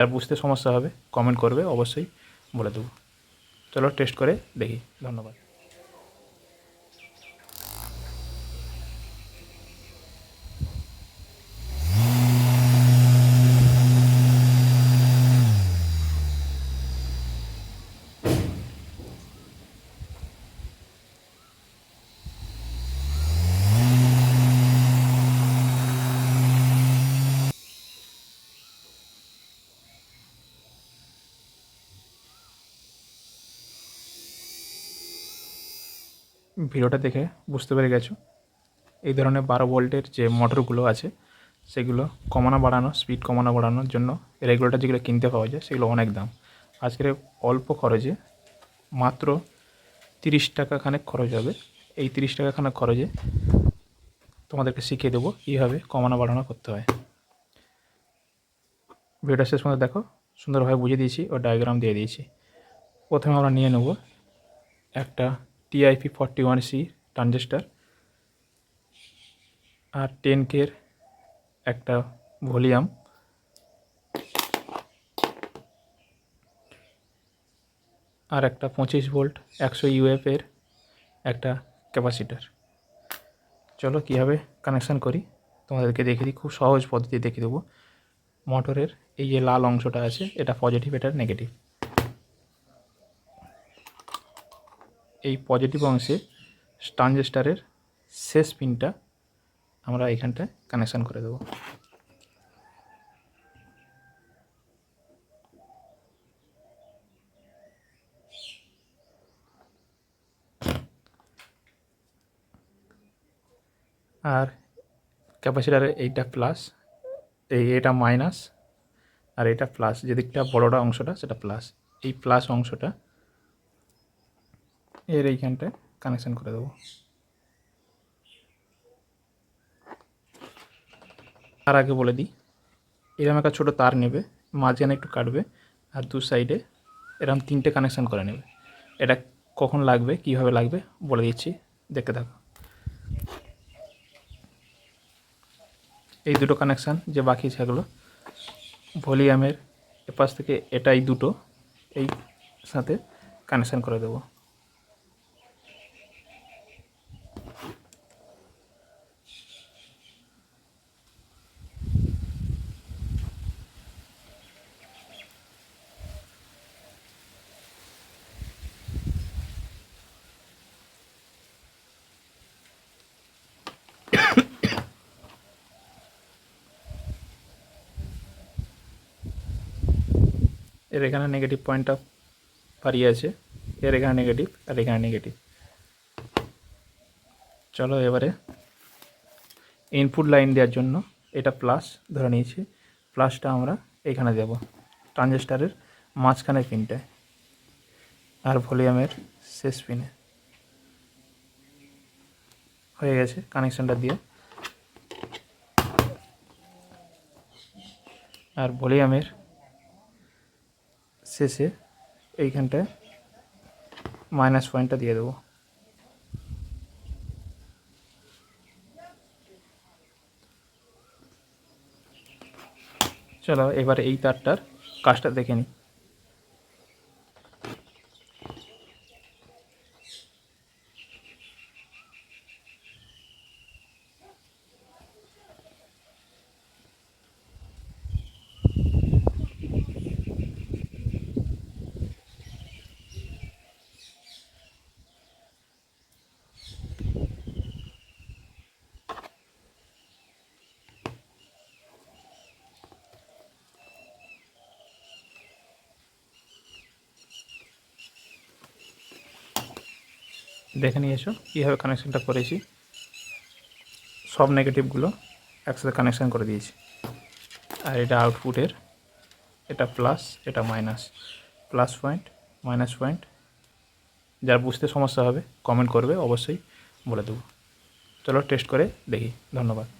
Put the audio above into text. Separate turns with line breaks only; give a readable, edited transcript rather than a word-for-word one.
যার বুঝতে সমস্যা হবে কমেন্ট করবে, অবশ্যই বলে দেবো। চলো টেস্ট করে দেখি। ধন্যবাদ। ভিডিওটা দেখে বুঝতে পেরে গেছো এই ধরনের 12 ভোল্টের যে মোটরগুলো আছে সেগুলো কমানো বাড়ানো, স্পিড কমানো বাড়ানোর জন্য রেগুলেটর যেগুলো কিনতে পাওয়া যায় সেগুলো অনেক দাম। আজকের অল্প খরচে মাত্র 30 টাকা খানেক খরচ হবে। এই 30 টাকা খানেক খরচে তোমাদেরকে শিখিয়ে দেবো কীভাবে কমানো বাড়ানো করতে হয়। ভিডিওটা শেষ পর্যন্ত দেখো, সুন্দরভাবে বুঝিয়ে দিয়েছি ও ডায়াগ্রাম দিয়ে দিয়েছি। প্রথমে আমরা নিয়ে নেব একটা TIP 41C ট্রানজিস্টার আর 10K একটা ভলিউম আর একটা 25 ভোল্ট 100 UF এর একটা ক্যাপাসিটার। চলো কীভাবে কানেকশান করি তোমাদেরকে দেখিয়ে দিই, খুব সহজ পদ্ধতি দেখিয়ে দেবো। মোটরের এই যে লাল অংশটা আছে এটা পজিটিভ, এটা নেগেটিভ। এই পজিটিভ অংশে ট্রানজিস্টারের শেষ পিনটা আমরা এখানটায় কানেকশান করে দেবো। আর ক্যাপাসিটারের এইটা প্লাস, এটা মাইনাস, আর এটা প্লাস। যেদিকটা বড়টা অংশটা সেটা প্লাস। এই প্লাস অংশটা এর এইখানটায় কানেকশান করে দেবো। তার আগে বলে দিই, এরকম একটা ছোটো তার নেবে, মাঝখানে একটু কাটবে আর দু সাইডে এরকম 3টে কানেকশান করে নেবে। এটা কখন লাগবে কীভাবে লাগবে বলে দিচ্ছি, দেখতে থাকো। এই দুটো কানেকশান যে বাকি সেগুলো ভলিউমের এপাশ থেকে এটাই দুটো এই সাথে কানেকশান করে দেবো। এর এখানে নেগেটিভ পয়েন্টটা পারিয়ে আছে, এর এখানে নেগেটিভ আর এখানে নেগেটিভ। চলো এবারে ইনপুট লাইন দেওয়ার জন্য এটা প্লাস ধরে নিয়েছি, প্লাসটা আমরা এখানে দেব ট্রানজিস্টারের মাঝখানে পিনটায় আর ভলিউমের শেষ পিনে। হয়ে গেছে কানেকশানটা দিয়ে। আর ভলিউমের শেষে এইখানটায় মাইনাস পয়েন্টটা দিয়ে দেবো। চলো এবার এই তারটার কাজটা দেখে নিই। দেখে নিয়ে এসো কীভাবে কানেকশানটা করেছি। সব নেগেটিভগুলো একসাথে কানেকশান করে দিয়েছি। আর এটা আউটপুটের, এটা প্লাস এটা minus, plus point minus point. যার বুঝতে সমস্যা হবে কমেন্ট করবে, অবশ্যই বলে দেবো। চলো টেস্ট করে দেখি। ধন্যবাদ।